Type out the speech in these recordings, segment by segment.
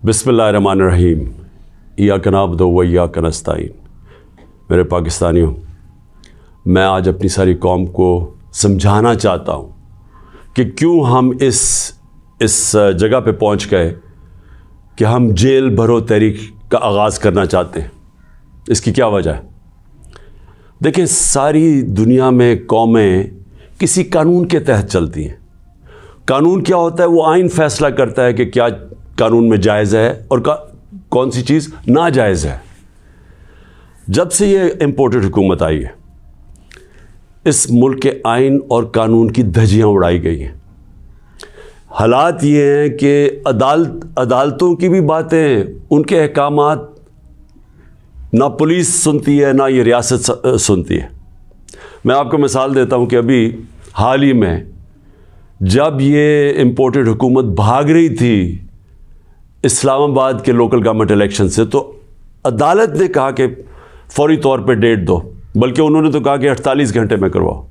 بسم اللہ الرحمن الرحیم، ایاک نعبد و ایاک نستعین۔ میرے پاکستانیوں، میں آج اپنی ساری قوم کو سمجھانا چاہتا ہوں کہ کیوں ہم اس جگہ پہ پہنچ گئے کہ ہم جیل بھرو تحریک کا آغاز کرنا چاہتے ہیں۔ اس کی کیا وجہ ہے؟ دیکھیں، ساری دنیا میں قومیں کسی قانون کے تحت چلتی ہیں۔ قانون کیا ہوتا ہے؟ وہ آئین فیصلہ کرتا ہے کہ کیا قانون میں جائز ہے اور کون سی چیز ناجائز ہے۔ جب سے یہ امپورٹڈ حکومت آئی ہے، اس ملک کے آئین اور قانون کی دھجیاں اڑائی گئی ہیں۔ حالات یہ ہیں کہ عدالتوں کی بھی باتیں، ان کے احکامات نہ پولیس سنتی ہے نہ یہ ریاست سنتی ہے۔ میں آپ کو مثال دیتا ہوں کہ ابھی حال ہی میں جب یہ امپورٹڈ حکومت بھاگ رہی تھی اسلام آباد کے لوکل گورنمنٹ الیکشن سے، تو عدالت نے کہا کہ فوری طور پہ ڈیٹ دو، بلکہ انہوں نے تو کہا کہ 48 گھنٹے میں کرواؤ۔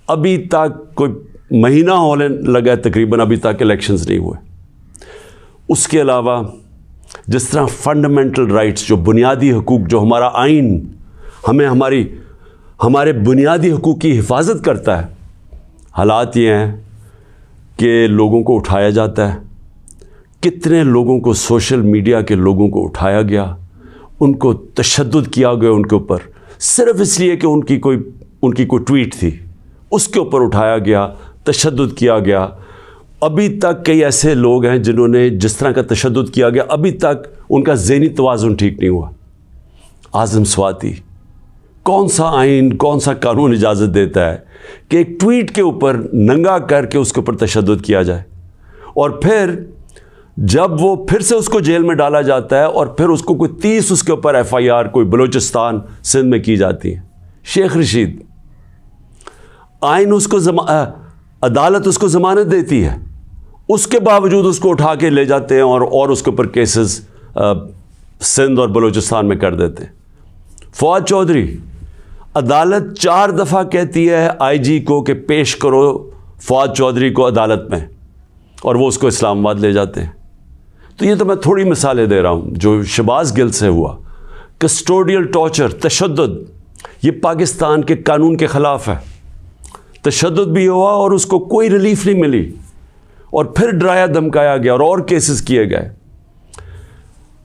ابھی تک کوئی مہینہ ہونے لگا ہے تقریباً، ابھی تک الیکشنز نہیں ہوئے۔ اس کے علاوہ جس طرح فنڈامنٹل رائٹس، جو بنیادی حقوق، جو ہمارا آئین ہمیں ہمارے بنیادی حقوق کی حفاظت کرتا ہے، حالات یہ ہیں کہ لوگوں کو اٹھایا جاتا ہے۔ کتنے لوگوں کو، سوشل میڈیا کے لوگوں کو اٹھایا گیا، ان کو تشدد کیا گیا ان کے اوپر، صرف اس لیے کہ ان کی کوئی ٹویٹ تھی، اس کے اوپر اٹھایا گیا، تشدد کیا گیا۔ ابھی تک کئی ایسے لوگ ہیں جنہوں نے جس طرح کا تشدد کیا گیا، ابھی تک ان کا ذہنی توازن ٹھیک نہیں ہوا۔ اعظم سواتی، کون سا آئین، کون سا قانون اجازت دیتا ہے کہ ایک ٹویٹ کے اوپر ننگا کر کے اس کے اوپر تشدد کیا جائے، اور پھر جب وہ پھر سے اس کو جیل میں ڈالا جاتا ہے اور پھر اس کو کوئی 30 اس کے اوپر FIR کوئی بلوچستان سندھ میں کی جاتی ہے۔ شیخ رشید، آئین اس کو عدالت اس کو ضمانت دیتی ہے، اس کے باوجود اس کو اٹھا کے لے جاتے ہیں اور اس کے اوپر کیسز سندھ اور بلوچستان میں کر دیتے ہیں۔ فواد چودھری، عدالت 4 دفعہ کہتی ہے IG کو کہ پیش کرو فواد چودھری کو عدالت میں، اور وہ اس کو اسلام آباد لے جاتے ہیں۔ تو یہ تو میں تھوڑی مثالیں دے رہا ہوں جو شہباز گل سے ہوا۔ کسٹوڈیل ٹارچر، تشدد، یہ پاکستان کے قانون کے خلاف ہے۔ تشدد بھی ہوا اور اس کو کوئی ریلیف نہیں ملی، اور پھر ڈرایا دھمکایا گیا اور کیسز کیے گئے۔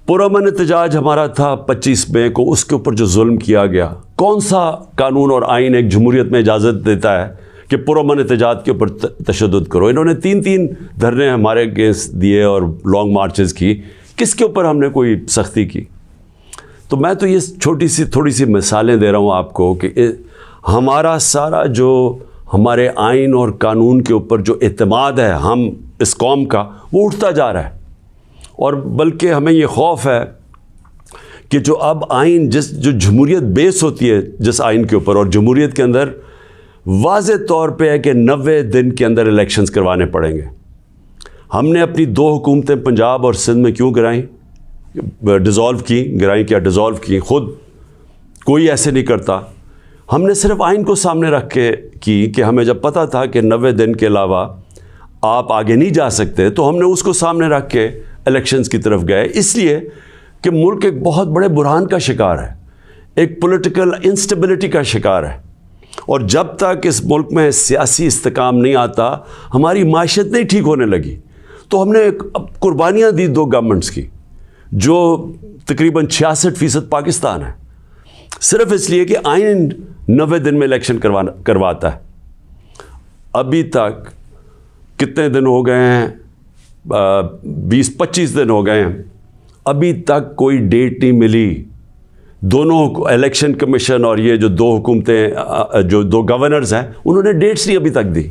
پرامن احتجاج ہمارا تھا 25 مئی کو، اس کے اوپر جو ظلم کیا گیا، کون سا قانون اور آئین ایک جمہوریت میں اجازت دیتا ہے کہ پرامن احتجاج کے اوپر تشدد کرو؟ انہوں نے 3 دھرنے ہمارے اگینسٹ دیے اور لانگ مارچز کی، کس کے اوپر ہم نے کوئی سختی کی؟ تو میں تو یہ تھوڑی سی مثالیں دے رہا ہوں آپ کو کہ ہمارا سارا جو ہمارے آئین اور قانون کے اوپر جو اعتماد ہے ہم اس قوم کا، وہ اٹھتا جا رہا ہے۔ اور بلکہ ہمیں یہ خوف ہے کہ جو اب آئین جو جمہوریت بیس ہوتی ہے جس آئین کے اوپر، اور جمہوریت کے اندر واضح طور پہ ہے کہ 90 دن کے اندر الیکشنز کروانے پڑیں گے۔ ہم نے اپنی 2 حکومتیں پنجاب اور سندھ میں کیوں گرائیں؟ گرائیں کیا ڈیزالو کی؟ خود کوئی ایسے نہیں کرتا۔ ہم نے صرف آئین کو سامنے رکھ کے کی کہ ہمیں جب پتہ تھا کہ 90 دن کے علاوہ آپ آگے نہیں جا سکتے، تو ہم نے اس کو سامنے رکھ کے الیکشنز کی طرف گئے، اس لیے کہ ملک ایک بہت بڑے بحران کا شکار ہے، ایک پولیٹیکل انسٹیبلٹی کا شکار ہے، اور جب تک اس ملک میں سیاسی استحکام نہیں آتا، ہماری معیشت نہیں ٹھیک ہونے لگی۔ تو ہم نے قربانیاں دی 2 گورنمنٹس کی، جو تقریباً 66% پاکستان ہے، صرف اس لیے کہ آئین 90 دن میں الیکشن کرواتا ہے۔ ابھی تک کتنے دن ہو گئے ہیں؟ 20-25 دن ہو گئے ہیں، ابھی تک کوئی ڈیٹ نہیں ملی۔ دونوں الیکشن کمیشن اور یہ جو 2 حکومتیں، جو 2 گورنرز ہیں، انہوں نے ڈیٹس نہیں ابھی تک دی،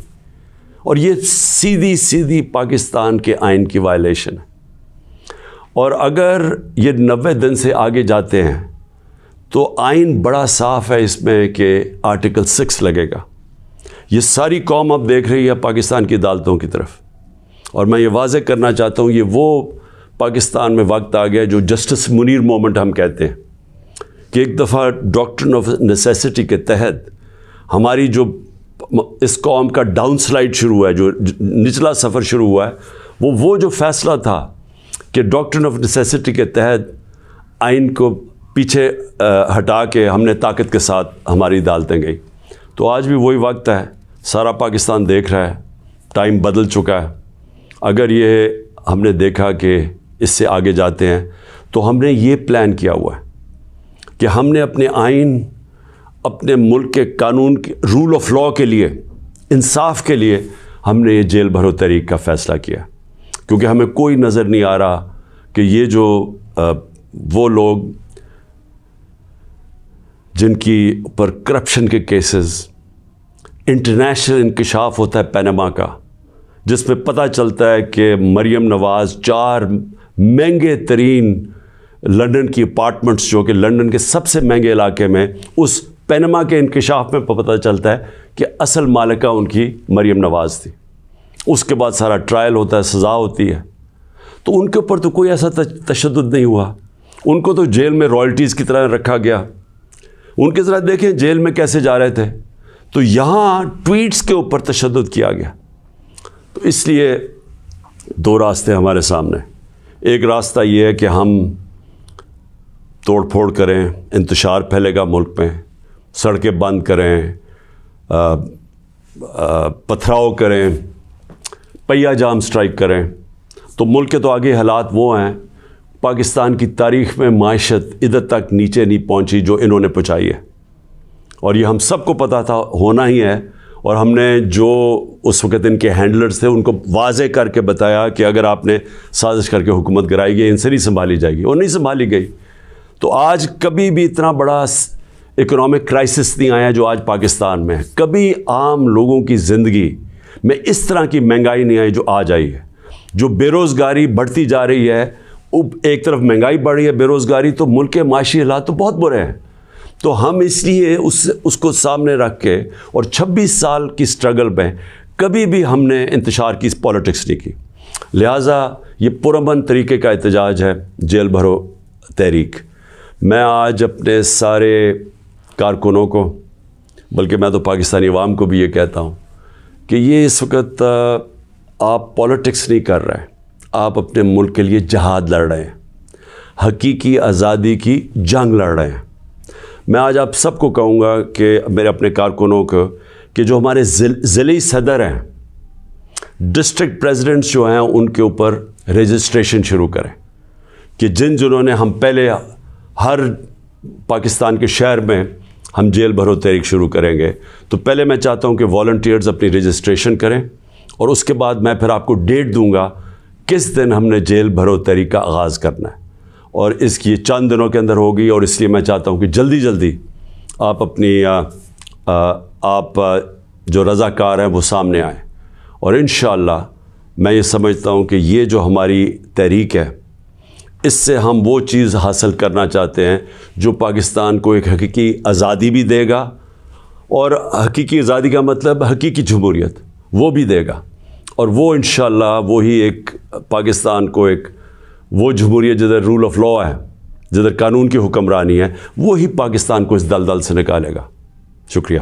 اور یہ سیدھی پاکستان کے آئین کی وائلیشن ہے۔ اور اگر یہ 90 دن سے آگے جاتے ہیں تو آئین بڑا صاف ہے اس میں کہ آرٹیکل 6 لگے گا۔ یہ ساری قوم اب دیکھ رہی ہے پاکستان کی عدالتوں کی طرف، اور میں یہ واضح کرنا چاہتا ہوں، یہ وہ پاکستان میں وقت آ گیا جو جسٹس منیر مومنٹ ہم کہتے ہیں، کہ ایک دفعہ ڈاکٹرن آف نیسیسٹی کے تحت ہماری جو اس قوم کا ڈاؤن سلائڈ شروع ہوا ہے، جو نچلا سفر شروع ہوا ہے، وہ جو فیصلہ تھا کہ ڈاکٹرن آف نیسیسٹی کے تحت آئین کو پیچھے ہٹا کے ہم نے طاقت کے ساتھ ہماری عدالتیں گئی. تو آج بھی وہی وقت ہے, سارا پاکستان دیکھ رہا ہے, ٹائم بدل چکا ہے. اگر یہ ہم نے دیکھا کہ اس سے آگے جاتے ہیں تو ہم نے یہ پلان کیا ہوا ہے کہ ہم نے اپنے آئین, اپنے ملک کے قانون کے رول آف لاء کے لیے, انصاف کے لیے ہم نے یہ جیل بھرو تحریک کا فیصلہ کیا, کیونکہ ہمیں کوئی نظر نہیں آ رہا کہ یہ جو وہ لوگ جن کی پر کرپشن کے کیسز, انٹرنیشنل انکشاف ہوتا ہے پینما کا, جس میں پتہ چلتا ہے کہ مریم نواز 4 مہنگے ترین لنڈن کی اپارٹمنٹس, جو کہ لنڈن کے سب سے مہنگے علاقے میں, اس پینما کے انکشاف میں پتہ چلتا ہے کہ اصل مالکہ ان کی مریم نواز تھی. اس کے بعد سارا ٹرائل ہوتا ہے, سزا ہوتی ہے. تو ان کے اوپر تو کوئی ایسا تشدد نہیں ہوا, ان کو تو جیل میں رائلٹیز کی طرح رکھا گیا. ان کے ذرا دیکھیں جیل میں کیسے جا رہے تھے. تو یہاں ٹویٹس کے اوپر تشدد کیا گیا. تو اس لیے 2 راستے ہمارے سامنے. ایک راستہ یہ ہے کہ ہم توڑ پھوڑ کریں, انتشار پھیلے گا ملک میں, سڑکیں بند کریں, پتھراؤ کریں, پہیہ جام سٹرائک کریں. تو ملک کے تو آگے حالات وہ ہیں, پاکستان کی تاریخ میں معیشت ادھر تک نیچے نہیں پہنچی جو انہوں نے پہنچائی ہے, اور یہ ہم سب کو پتہ تھا ہونا ہی ہے. اور ہم نے جو اس وقت ان کے ہینڈلرز تھے ان کو واضح کر کے بتایا کہ اگر آپ نے سازش کر کے حکومت گرائی گئی, ان سے نہیں سنبھالی جائے گی, اور نہیں سنبھالی گئی. تو آج کبھی بھی اتنا بڑا اکنامک کرائسس نہیں آیا جو آج پاکستان میں ہے. کبھی عام لوگوں کی زندگی میں اس طرح کی مہنگائی نہیں آئی جو آج آئی ہے. جو بے روزگاری بڑھتی جا رہی ہے, ایک طرف مہنگائی بڑھ رہی ہے, بے روزگاری, تو ملک کے معاشی حالات تو بہت برے ہیں. تو ہم اس لیے اس کو سامنے رکھ کے, اور 26 سال کی سٹرگل میں کبھی بھی ہم نے انتشار کی پالیٹکس نہیں کی. لہٰذا یہ پرامن طریقے کا احتجاج ہے جیل بھرو تحریک. میں آج اپنے سارے کارکنوں کو, بلکہ میں تو پاکستانی عوام کو بھی یہ کہتا ہوں کہ یہ اس وقت آپ پالیٹکس نہیں کر رہے ہیں, آپ اپنے ملک کے لیے جہاد لڑ رہے ہیں, حقیقی آزادی کی جنگ لڑ رہے ہیں. میں آج آپ سب کو کہوں گا کہ میرے اپنے کارکنوں کو کہ جو ہمارے ضلعی صدر ہیں, ڈسٹرکٹ پریزیڈنٹس جو ہیں, ان کے اوپر رجسٹریشن شروع کریں کہ جنہوں نے ہم پہلے ہر پاکستان کے شہر میں ہم جیل بھرو تحریک شروع کریں گے. تو پہلے میں چاہتا ہوں کہ والنٹیئرز اپنی رجسٹریشن کریں, اور اس کے بعد میں پھر آپ کو ڈیٹ دوں گا کس دن ہم نے جیل بھرو تحریک کا آغاز کرنا ہے, اور اس کی چند دنوں کے اندر ہوگی. اور اس لیے میں چاہتا ہوں کہ جلدی جلدی آپ اپنی آپ جو رضاکار ہیں وہ سامنے آئیں. اور انشاءاللہ میں یہ سمجھتا ہوں کہ یہ جو ہماری تحریک ہے, اس سے ہم وہ چیز حاصل کرنا چاہتے ہیں جو پاکستان کو ایک حقیقی آزادی بھی دے گا, اور حقیقی آزادی کا مطلب حقیقی جمہوریت وہ بھی دے گا. اور وہ انشاءاللہ وہی ایک پاکستان کو ایک وہ جمہوریت جدھر رول آف لاء ہے, جدھر قانون کی حکمرانی ہے, وہی پاکستان کو اس دلدل سے نکالے گا. شکریہ.